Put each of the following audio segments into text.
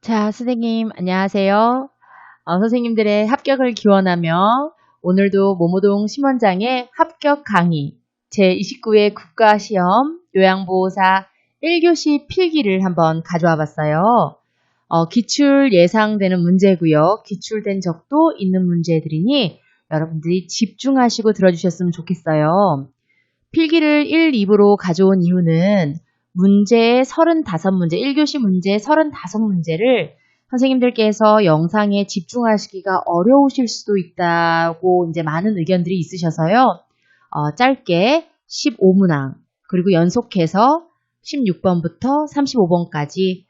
자, 선생님, 안녕하세요. 선생님들의 합격을 기원하며 오늘도 모모동 심원장의 합격 강의 제29회 국가시험 요양보호사 1교시 필기를 한번 가져와 봤어요. 기출 예상되는 문제고요. 기출된 적도 있는 문제들이니 여러분들이 집중하시고 들어주셨으면 좋겠어요. 필기를 1, 2부로 가져온 이유는 문제 35문제, 1교시 문제 35문제를 선생님들께서 영상에 집중하시기가 어려우실 수도 있다고 이제 많은 의견들이 있으셔서요. 짧게 15문항, 그리고 연속해서 16번부터 35번까지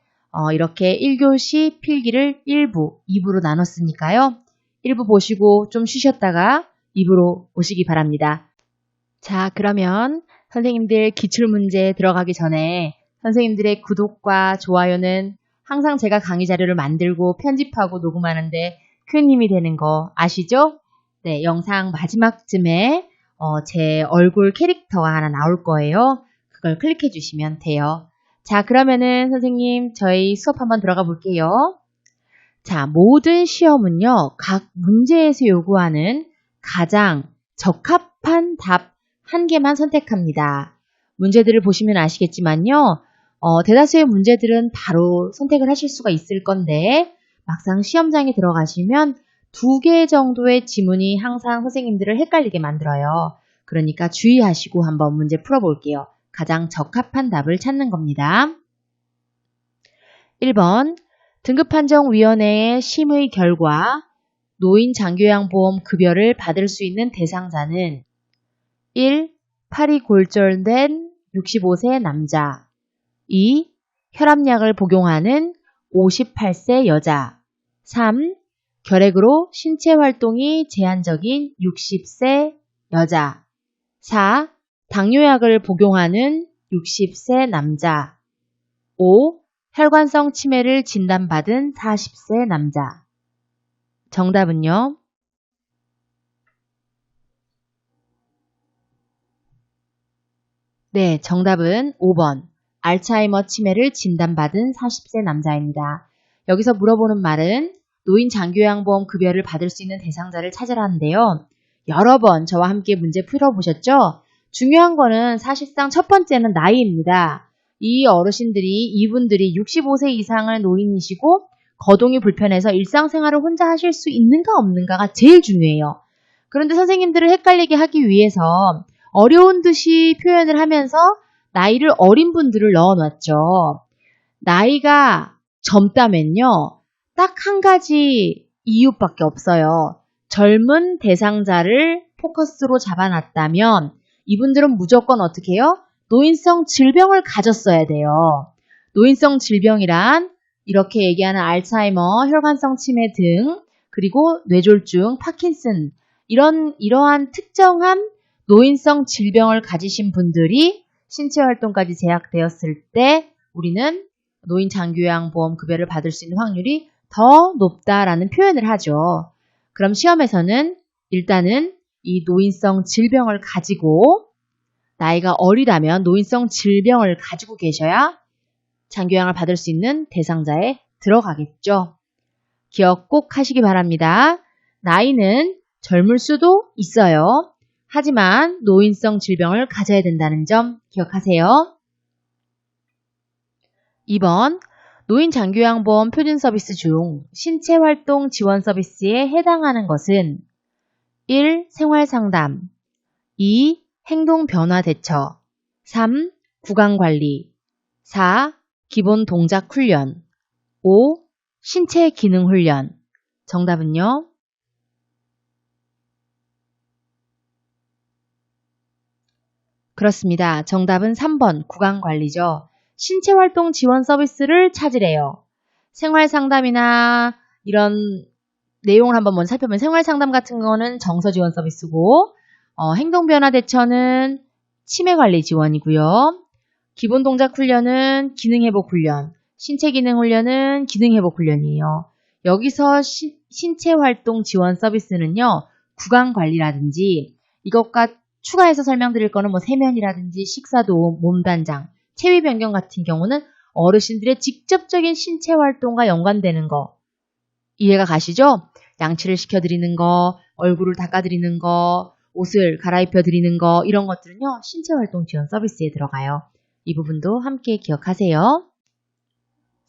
이렇게 1교시 필기를 1부, 2부로 나눴으니까요. 1부 보시고 좀 쉬셨다가 2부로 오시기 바랍니다. 자, 그러면 선생님들 기출문제 들어가기 전에 선생님들의 구독과 좋아요는 항상 제가 강의 자료를 만들고 편집하고 녹음하는데 큰 힘이 되는 거 아시죠? 네, 영상 마지막쯤에 제 얼굴 캐릭터가 하나 나올 거예요. 그걸 클릭해 주시면 돼요. 자, 그러면은 선생님 저희 수업 한번 들어가 볼게요. 자, 모든 시험은요, 각 문제에서 요구하는 가장 적합한 답 한 개만 선택합니다. 문제들을 보시면 아시겠지만요. 대다수의 문제들은 바로 선택을 하실 수가 있을 건데 막상 시험장에 들어가시면 2개 정도의 지문이 항상 선생님들을 헷갈리게 만들어요. 그러니까 주의하시고 한번 문제 풀어볼게요. 가장 적합한 답을 찾는 겁니다. 1번 등급판정위원회의 심의 결과 노인 장교양보험 급여를 받을 수 있는 대상자는 1. 팔이 골절된 65세 남자 2. 혈압약을 복용하는 58세 여자 3. 결핵으로 신체 활동이 제한적인 60세 여자 4. 당뇨약을 복용하는 60세 남자 5. 혈관성 치매를 진단받은 40세 남자. 정답은요? 네, 정답은 5번. 알츠하이머 치매를 진단받은 40세 남자입니다. 여기서 물어보는 말은 노인 장교양보험 급여를 받을 수 있는 대상자를 찾으라는데요. 여러 번 저와 함께 문제 풀어보셨죠? 중요한 거는 사실상 첫 번째는 나이입니다. 이 어르신들이 이분들이 65세 이상의 노인이시고 거동이 불편해서 일상생활을 혼자 하실 수 있는가 없는가가 제일 중요해요. 그런데 선생님들을 헷갈리게 하기 위해서 어려운 듯이 표현을 하면서 나이를 어린 분들을 넣어놨죠. 나이가 젊다면요. 딱 한 가지 이유밖에 없어요. 젊은 대상자를 포커스로 잡아놨다면 이분들은 무조건 어떻게 해요? 노인성 질병을 가졌어야 돼요. 노인성 질병이란 이렇게 얘기하는 알츠하이머, 혈관성 치매 등 그리고 뇌졸중, 파킨슨 이러한 특정한 노인성 질병을 가지신 분들이 신체 활동까지 제약되었을 때 우리는 노인 장교양보험 급여를 받을 수 있는 확률이 더 높다라는 표현을 하죠. 그럼 시험에서는 일단은 이 노인성 질병을 가지고 나이가 어리다면 노인성 질병을 가지고 계셔야 장교양을 받을 수 있는 대상자에 들어가겠죠. 기억 꼭 하시기 바랍니다. 나이는 젊을 수도 있어요. 하지만 노인성 질병을 가져야 된다는 점 기억하세요. 2번 노인 장교양보험 표준 서비스 중 신체활동 지원 서비스에 해당하는 것은 1. 생활상담 2. 행동변화 대처 3. 구강관리 4. 기본 동작 훈련 5. 신체 기능 훈련 정답은요? 그렇습니다. 정답은 3번 구강관리죠. 신체활동 지원 서비스를 찾으래요. 생활상담이나 이런 내용을 한번 먼저 살펴보면 생활상담 같은 거는 정서 지원 서비스고 행동변화 대처는 치매관리 지원이고요. 기본동작 훈련은 기능회복 훈련, 신체기능 훈련은 기능회복 훈련이에요. 여기서 신체활동 지원 서비스는요. 구강관리라든지 이것과 추가해서 설명드릴 거는 세면이라든지 식사도움, 몸단장, 체위 변경 같은 경우는 어르신들의 직접적인 신체 활동과 연관되는 거. 이해가 가시죠? 양치를 시켜드리는 거, 얼굴을 닦아드리는 거, 옷을 갈아입혀드리는 거 이런 것들은요. 신체 활동 지원 서비스에 들어가요. 이 부분도 함께 기억하세요.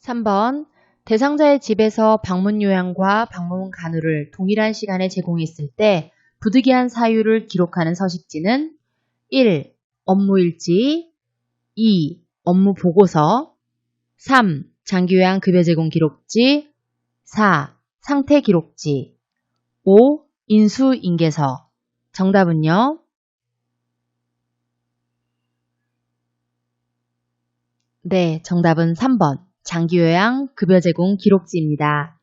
3번 대상자의 집에서 방문 요양과 방문 간호를 동일한 시간에 제공했을 때 부득이한 사유를 기록하는 서식지는 1. 업무일지 2. 업무 보고서 3. 장기요양 급여 제공 기록지 4. 상태 기록지 5. 인수인계서 정답은요? 네, 정답은 3번 장기요양 급여 제공 기록지입니다.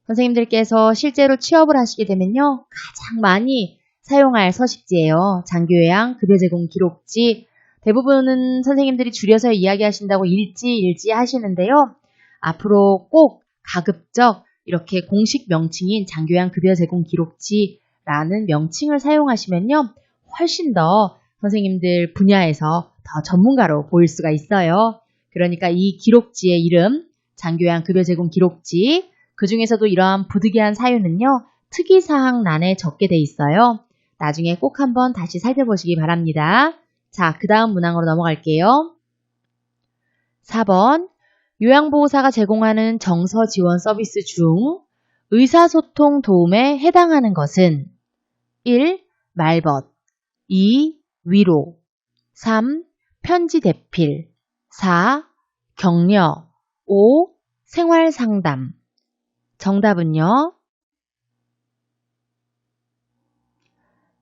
선생님들께서 실제로 취업을 하시게 되면요. 가장 많이 사용할 서식지예요. 장기요양 급여 제공 기록지. 대부분은 선생님들이 줄여서 이야기하신다고 일지 하시는데요. 앞으로 꼭 가급적 이렇게 공식 명칭인 장기요양 급여 제공 기록지라는 명칭을 사용하시면요. 훨씬 더 선생님들 분야에서 더 전문가로 보일 수가 있어요. 그러니까 이 기록지의 이름, 장기요양 급여 제공 기록지, 그 중에서도 이러한 부득이한 사유는요, 특이사항란에 적게 돼 있어요. 나중에 꼭 한번 다시 살펴보시기 바랍니다. 자, 그 다음 문항으로 넘어갈게요. 4번, 요양보호사가 제공하는 정서 지원 서비스 중 의사소통 도움에 해당하는 것은 1. 말벗 2. 위로 3. 편지 대필 4. 격려 5. 생활상담 정답은요?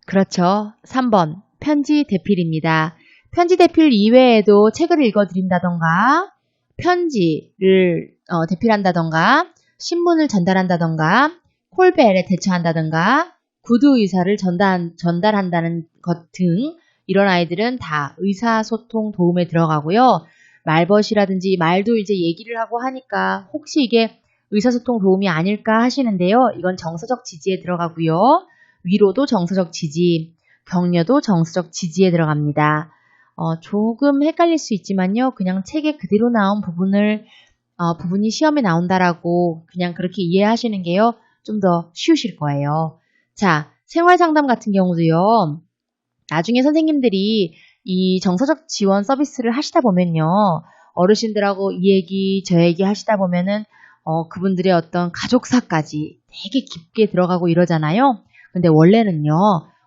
그렇죠. 3번 편지 대필입니다. 편지 대필 이외에도 책을 읽어드린다던가 편지를 대필한다던가 신문을 전달한다던가 콜벨에 대처한다던가 구두 의사를 전달한다는 것 등 이런 아이들은 다 의사소통 도움에 들어가고요. 말벗이라든지 말도 이제 얘기를 하고 하니까 혹시 이게 의사소통 도움이 아닐까 하시는데요. 이건 정서적 지지에 들어가고요. 위로도 정서적 지지, 격려도 정서적 지지에 들어갑니다. 조금 헷갈릴 수 있지만요. 그냥 책에 그대로 나온 부분이 시험에 나온다라고 그냥 그렇게 이해하시는 게요. 좀 더 쉬우실 거예요. 자, 생활상담 같은 경우도요. 나중에 선생님들이 이 정서적 지원 서비스를 하시다 보면요. 어르신들하고 이 얘기 저 얘기 하시다 보면은 그분들의 어떤 가족사까지 되게 깊게 들어가고 이러잖아요. 근데 원래는요.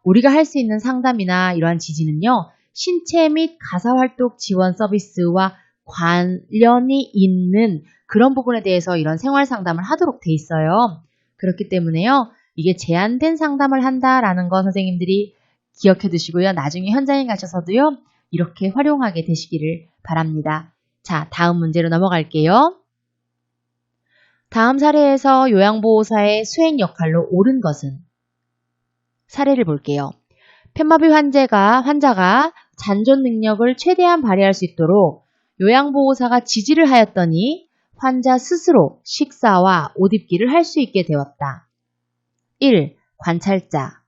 우리가 할 수 있는 상담이나 이러한 지지는요. 신체 및 가사활동 지원 서비스와 관련이 있는 그런 부분에 대해서 이런 생활상담을 하도록 돼 있어요. 그렇기 때문에요. 이게 제한된 상담을 한다라는 거 선생님들이 기억해 두시고요. 나중에 현장에 가셔서도요. 이렇게 활용하게 되시기를 바랍니다. 자, 다음 문제로 넘어갈게요. 다음 사례에서 요양보호사의 수행 역할로 옳은 것은? 사례를 볼게요. 편마비 환자가 잔존 능력을 최대한 발휘할 수 있도록 요양보호사가 지지를 하였더니 환자 스스로 식사와 옷 입기를 할 수 있게 되었다. 1. 관찰자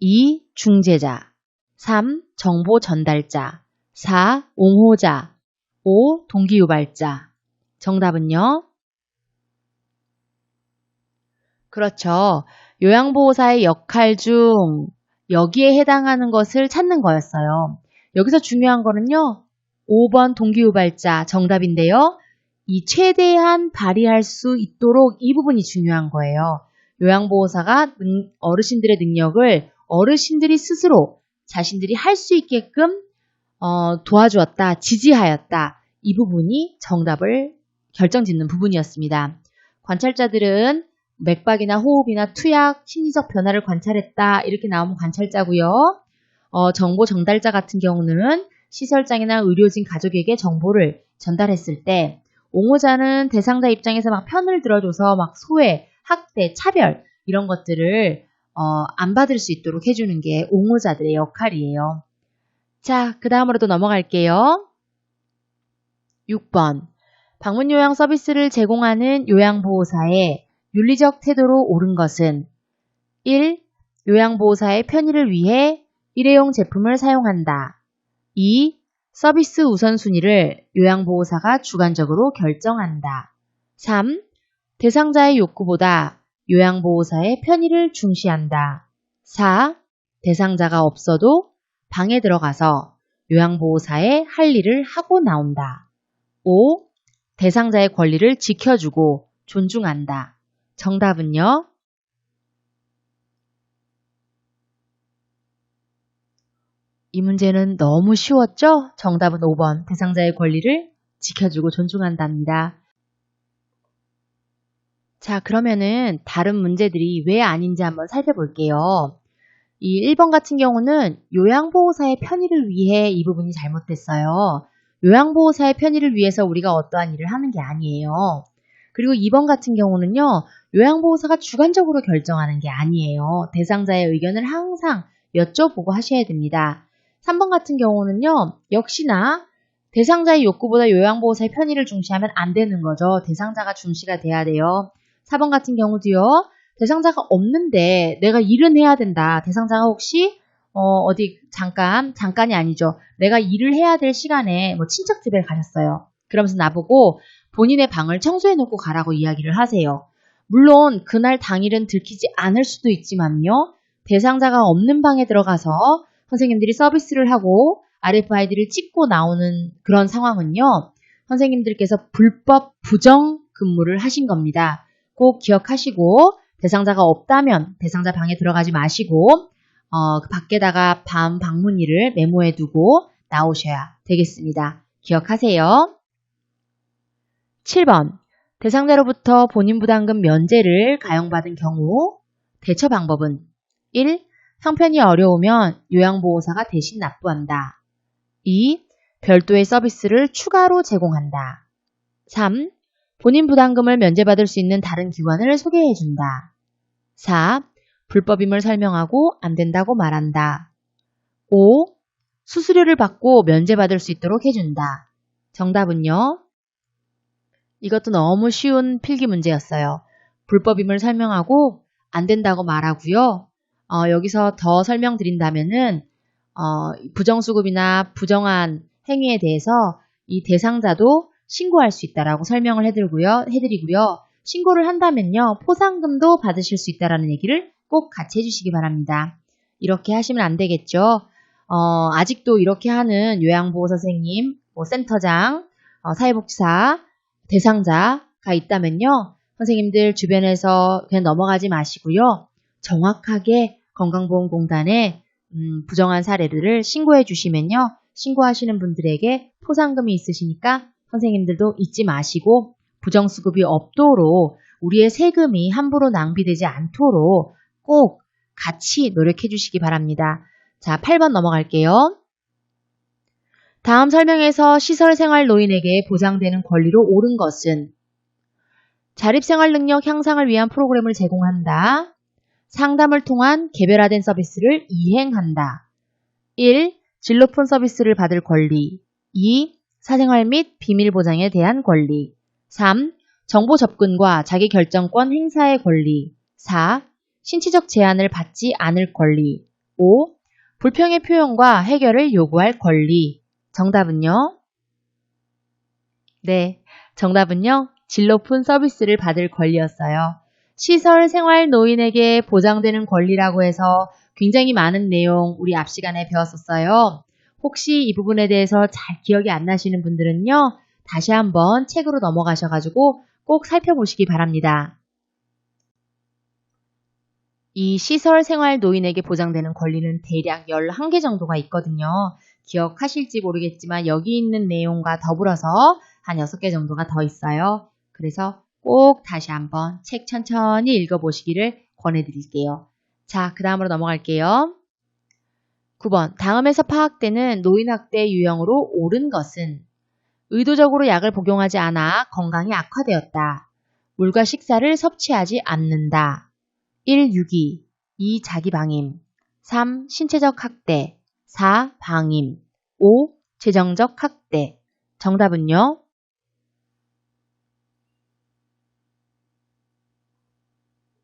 2. 중재자 3. 정보 전달자 4. 옹호자 5. 동기유발자 정답은요? 그렇죠. 요양보호사의 역할 중 여기에 해당하는 것을 찾는 거였어요. 여기서 중요한 거는요. 5번 동기유발자 정답인데요. 이 최대한 발휘할 수 있도록 이 부분이 중요한 거예요. 요양보호사가 어르신들의 능력을 어르신들이 스스로 자신들이 할 수 있게끔 도와주었다, 지지하였다. 이 부분이 정답을 결정짓는 부분이었습니다. 관찰자들은 맥박이나 호흡이나 투약, 심리적 변화를 관찰했다. 이렇게 나오면 관찰자고요. 정보 전달자 같은 경우는 시설장이나 의료진 가족에게 정보를 전달했을 때 옹호자는 대상자 입장에서 막 편을 들어줘서 막 소외, 학대, 차별 이런 것들을 안 받을 수 있도록 해주는 게 옹호자들의 역할이에요. 자, 그 다음으로 또 넘어갈게요. 6번 방문요양 서비스를 제공하는 요양보호사의 윤리적 태도로 옳은 것은 1. 요양보호사의 편의를 위해 일회용 제품을 사용한다. 2. 서비스 우선순위를 요양보호사가 주관적으로 결정한다. 3. 대상자의 욕구보다 요양보호사의 편의를 중시한다. 4. 대상자가 없어도 방에 들어가서 요양보호사의 할 일을 하고 나온다. 5. 대상자의 권리를 지켜주고 존중한다. 정답은요? 이 문제는 너무 쉬웠죠? 정답은 5번. 대상자의 권리를 지켜주고 존중한답니다. 자, 그러면은 다른 문제들이 왜 아닌지 한번 살펴볼게요. 이 1번 같은 경우는 요양보호사의 편의를 위해 이 부분이 잘못됐어요. 요양보호사의 편의를 위해서 우리가 어떠한 일을 하는 게 아니에요. 그리고 2번 같은 경우는요. 요양보호사가 주관적으로 결정하는 게 아니에요. 대상자의 의견을 항상 여쭤보고 하셔야 됩니다. 3번 같은 경우는요. 역시나 대상자의 욕구보다 요양보호사의 편의를 중시하면 안 되는 거죠. 대상자가 중시가 돼야 돼요. 4번 같은 경우도요. 대상자가 없는데 내가 일은 해야 된다. 대상자가 혹시 어디 잠깐이 아니죠. 내가 일을 해야 될 시간에 뭐 친척 집에 가셨어요. 그러면서 나보고 본인의 방을 청소해 놓고 가라고 이야기를 하세요. 물론 그날 당일은 들키지 않을 수도 있지만요. 대상자가 없는 방에 들어가서 선생님들이 서비스를 하고 RFID를 찍고 나오는 그런 상황은요. 선생님들께서 불법 부정 근무를 하신 겁니다. 꼭 기억하시고 대상자가 없다면 대상자 방에 들어가지 마시고 밖에다가 밤 방문일을 메모해 두고 나오셔야 되겠습니다. 기억하세요. 7번. 대상자로부터 본인 부담금 면제를 가용받은 경우 대처 방법은 1. 형편이 어려우면 요양보호사가 대신 납부한다. 2. 별도의 서비스를 추가로 제공한다. 3. 본인 부담금을 면제받을 수 있는 다른 기관을 소개해준다. 4. 불법임을 설명하고 안 된다고 말한다. 5. 수수료를 받고 면제받을 수 있도록 해준다. 정답은요? 이것도 너무 쉬운 필기 문제였어요. 불법임을 설명하고 안 된다고 말하고요. 여기서 더 설명드린다면은 부정수급이나 부정한 행위에 대해서 이 대상자도 신고할 수 있다라고 설명을 해드리고요. 신고를 한다면요. 포상금도 받으실 수 있다라는 얘기를 꼭 같이 해주시기 바랍니다. 이렇게 하시면 안 되겠죠. 아직도 이렇게 하는 요양보호 선생님, 센터장, 사회복지사, 대상자가 있다면요. 선생님들 주변에서 그냥 넘어가지 마시고요. 정확하게 건강보험공단에 부정한 사례들을 신고해 주시면요. 신고하시는 분들에게 포상금이 있으시니까 선생님들도 잊지 마시고 부정수급이 없도록 우리의 세금이 함부로 낭비되지 않도록 꼭 같이 노력해 주시기 바랍니다. 자, 8번 넘어갈게요. 다음 설명에서 시설생활 노인에게 보장되는 권리로 옳은 것은 자립생활 능력 향상을 위한 프로그램을 제공한다. 상담을 통한 개별화된 서비스를 이행한다. 1. 질 높은 서비스를 받을 권리. 2. 사생활 및 비밀 보장에 대한 권리. 3. 정보 접근과 자기 결정권 행사의 권리. 4. 신체적 제한을 받지 않을 권리. 5. 불평의 표현과 해결을 요구할 권리. 정답은요? 네, 정답은요. 질 높은 서비스를 받을 권리였어요. 시설 생활 노인에게 보장되는 권리라고 해서 굉장히 많은 내용 우리 앞 시간에 배웠었어요. 혹시 이 부분에 대해서 잘 기억이 안 나시는 분들은요. 다시 한번 책으로 넘어가셔가지고 꼭 살펴보시기 바랍니다. 이 시설 생활 노인에게 보장되는 권리는 대략 11개 정도가 있거든요. 기억하실지 모르겠지만 여기 있는 내용과 더불어서 한 6개 정도가 더 있어요. 그래서 꼭 다시 한번 책 천천히 읽어보시기를 권해드릴게요. 자, 그 다음으로 넘어갈게요. 9번, 다음에서 파악되는 노인학대 유형으로 옳은 것은 의도적으로 약을 복용하지 않아 건강이 악화되었다. 물과 식사를 섭취하지 않는다. 1. 유기 2. 자기방임 3. 신체적 학대 4. 방임 5. 재정적 학대 정답은요?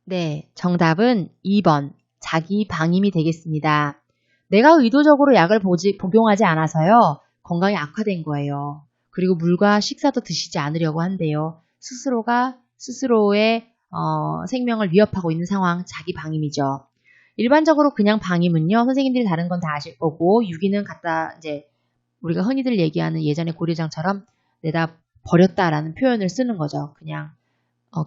네, 정답은 2번 자기방임이 되겠습니다. 내가 의도적으로 약을 복용하지 않아서요. 건강이 악화된 거예요. 그리고 물과 식사도 드시지 않으려고 한대요. 스스로가 스스로의 생명을 위협하고 있는 상황, 자기 방임이죠. 일반적으로 그냥 방임은요, 선생님들이 다른 건 다 아실 거고, 유기는 갖다 이제 우리가 흔히들 얘기하는 예전의 고려장처럼 내다 버렸다라는 표현을 쓰는 거죠. 그냥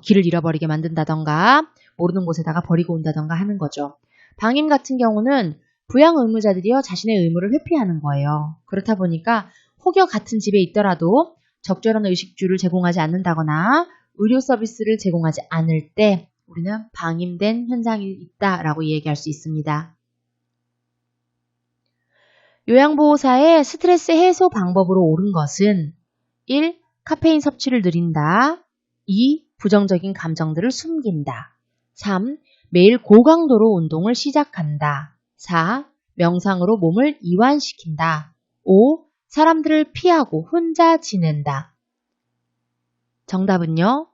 길을 잃어버리게 만든다던가 모르는 곳에다가 버리고 온다던가 하는 거죠. 방임 같은 경우는 부양 의무자들이요 자신의 의무를 회피하는 거예요. 그렇다 보니까 혹여 같은 집에 있더라도 적절한 의식주를 제공하지 않는다거나 의료 서비스를 제공하지 않을 때 우리는 방임된 현상이 있다라고 얘기할 수 있습니다. 요양보호사의 스트레스 해소 방법으로 옳은 것은 1. 카페인 섭취를 늘린다. 2. 부정적인 감정들을 숨긴다. 3. 매일 고강도로 운동을 시작한다. 4. 명상으로 몸을 이완시킨다. 5. 사람들을 피하고 혼자 지낸다. 정답은요?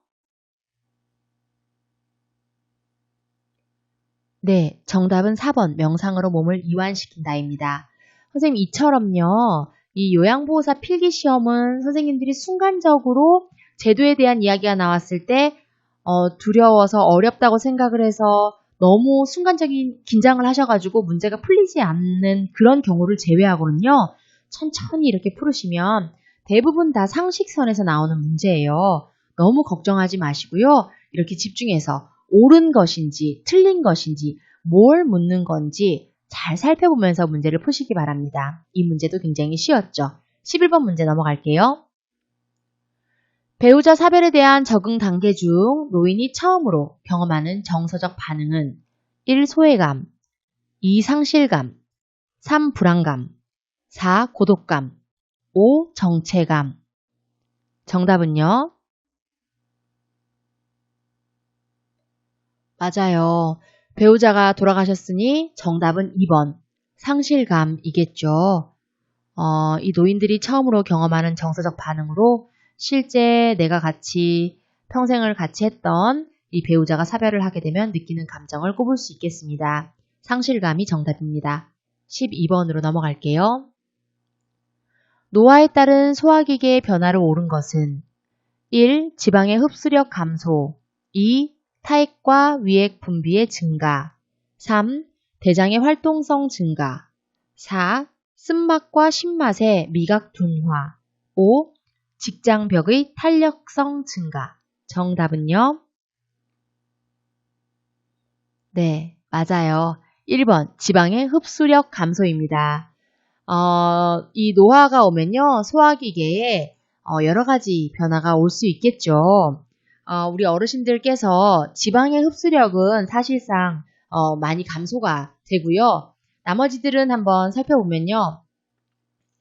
네, 정답은 4번 명상으로 몸을 이완시킨다입니다. 선생님 이처럼요. 이 요양보호사 필기시험은 선생님들이 순간적으로 제도에 대한 이야기가 나왔을 때 두려워서 어렵다고 생각을 해서 너무 순간적인 긴장을 하셔가지고 문제가 풀리지 않는 그런 경우를 제외하고는요. 천천히 이렇게 풀으시면 대부분 다 상식선에서 나오는 문제예요. 너무 걱정하지 마시고요. 이렇게 집중해서 옳은 것인지 틀린 것인지 뭘 묻는 건지 잘 살펴보면서 문제를 푸시기 바랍니다. 이 문제도 굉장히 쉬웠죠. 11번 문제 넘어갈게요. 배우자 사별에 대한 적응 단계 중 노인이 처음으로 경험하는 정서적 반응은 1. 소외감, 2. 상실감, 3. 불안감, 4. 고독감, 5. 정체감. 정답은요? 맞아요. 배우자가 돌아가셨으니 정답은 2번. 상실감이겠죠. 이 노인들이 처음으로 경험하는 정서적 반응으로 실제 내가 평생을 같이 했던 이 배우자가 사별을 하게 되면 느끼는 감정을 꼽을 수 있겠습니다. 상실감이 정답입니다. 12번으로 넘어갈게요. 노화에 따른 소화기계의 변화로 옳은 것은 1. 지방의 흡수력 감소 2. 타액과 위액 분비의 증가 3. 대장의 활동성 증가 4. 쓴맛과 신맛의 미각 둔화 5. 직장벽의 탄력성 증가. 정답은요? 네, 맞아요. 1번 지방의 흡수력 감소입니다. 이 노화가 오면요. 소화기계에 여러 가지 변화가 올 수 있겠죠. 우리 어르신들께서 지방의 흡수력은 사실상 많이 감소가 되고요. 나머지들은 한번 살펴보면요.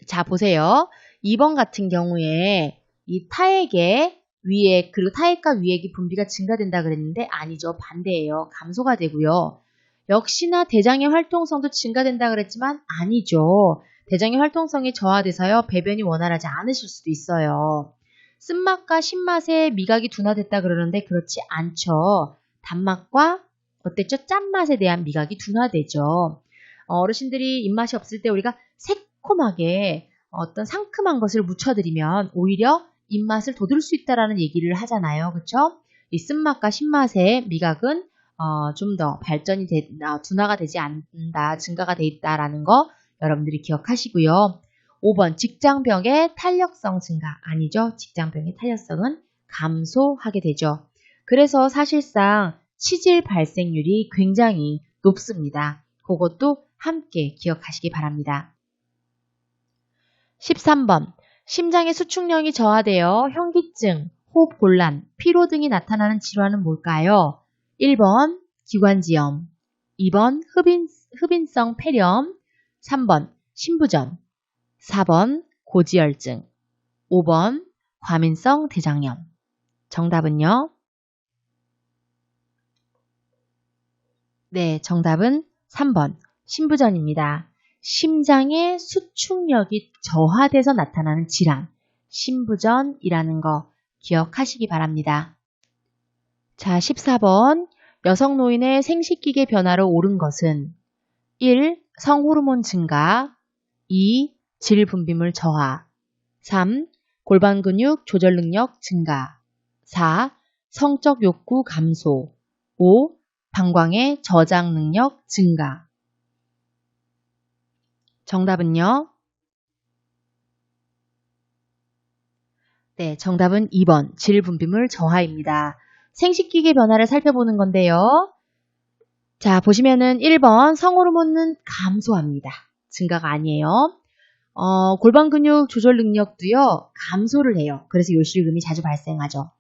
자, 보세요. 2번 같은 경우에 이 타액의 위액, 그리고 타액과 위액이 분비가 증가된다 그랬는데 아니죠. 반대예요. 감소가 되고요. 역시나 대장의 활동성도 증가된다 그랬지만 아니죠. 대장의 활동성이 저하돼서요. 배변이 원활하지 않으실 수도 있어요. 쓴맛과 신맛의 미각이 둔화됐다 그러는데 그렇지 않죠. 단맛과 어땠죠? 짠맛에 대한 미각이 둔화되죠. 어르신들이 입맛이 없을 때 우리가 새콤하게 어떤 상큼한 것을 묻혀드리면 오히려 입맛을 돋울 수 있다라는 얘기를 하잖아요. 그렇죠? 이 쓴맛과 신맛의 미각은 좀 더 둔화가 되지 않는다, 증가가 돼 있다라는 거 여러분들이 기억하시고요. 5번 직장벽의 탄력성 증가 아니죠. 직장벽의 탄력성은 감소하게 되죠. 그래서 사실상 치질 발생률이 굉장히 높습니다. 그것도 함께 기억하시기 바랍니다. 13번 심장의 수축력이 저하되어 현기증, 호흡곤란, 피로 등이 나타나는 질환은 뭘까요? 1번 기관지염, 2번 흡인성 폐렴, 3번 신부전, 4번 고지혈증, 5번 과민성 대장염. 정답은요? 네, 정답은 3번 신부전입니다. 심장의 수축력이 저하돼서 나타나는 질환, 신부전이라는 거 기억하시기 바랍니다. 자, 14번 여성 노인의 생식기계 변화로 옳은 것은 1. 성호르몬 증가 2. 질 분비물 저하. 3. 골반 근육 조절 능력 증가. 4. 성적 욕구 감소. 5. 방광의 저장 능력 증가. 정답은요? 네, 정답은 2번 질 분비물 저하입니다. 생식기계 변화를 살펴보는 건데요. 자, 보시면은 1번 성호르몬은 감소합니다. 증가가 아니에요. 골반 근육 조절 능력도요, 감소를 해요. 그래서 요실금이 자주 발생하죠.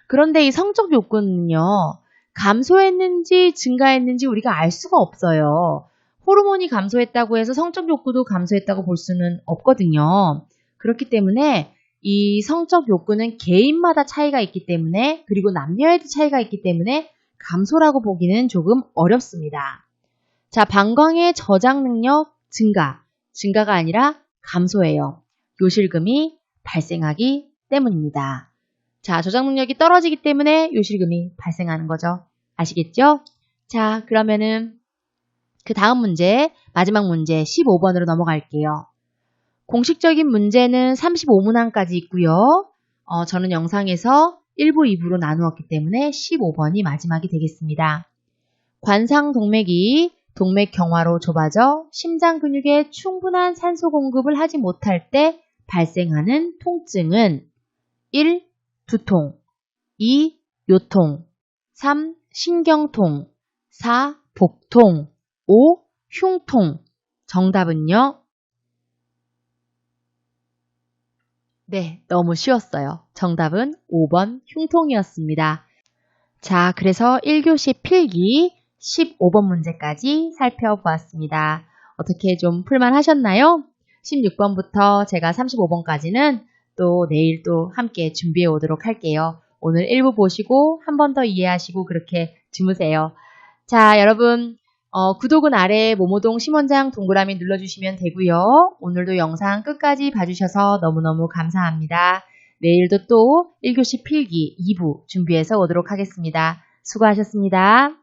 그런데 이 성적 욕구는요, 감소했는지 증가했는지 우리가 알 수가 없어요. 호르몬이 감소했다고 해서 성적 욕구도 감소했다고 볼 수는 없거든요. 그렇기 때문에 이 성적 욕구는 개인마다 차이가 있기 때문에, 그리고 남녀에도 차이가 있기 때문에 감소라고 보기는 조금 어렵습니다. 자, 방광의 저장 능력 증가가 아니라 감소예요. 요실금이 발생하기 때문입니다. 자, 저장 능력이 떨어지기 때문에 요실금이 발생하는 거죠. 아시겠죠? 자, 그러면은 그 다음 문제, 마지막 문제 15번으로 넘어갈게요. 공식적인 문제는 35문항까지 있고요. 저는 영상에서 1부, 2부로 나누었기 때문에 15번이 마지막이 되겠습니다. 관상동맥이 동맥 경화로 좁아져 심장 근육에 충분한 산소 공급을 하지 못할 때 발생하는 통증은 1. 두통, 2. 요통, 3. 신경통, 4. 복통, 5. 흉통. 정답은요? 네, 너무 쉬웠어요. 정답은 5번 흉통이었습니다. 자, 그래서 1교시 필기 15번 문제까지 살펴보았습니다. 어떻게 좀 풀만 하셨나요? 16번부터 제가 35번까지는 또 내일 또 함께 준비해 오도록 할게요. 오늘 1부 보시고 한 번 더 이해하시고 그렇게 주무세요. 자, 여러분 구독은 아래 모모동 심원장 동그라미 눌러주시면 되고요. 오늘도 영상 끝까지 봐주셔서 너무너무 감사합니다. 내일도 또 1교시 필기 2부 준비해서 오도록 하겠습니다. 수고하셨습니다.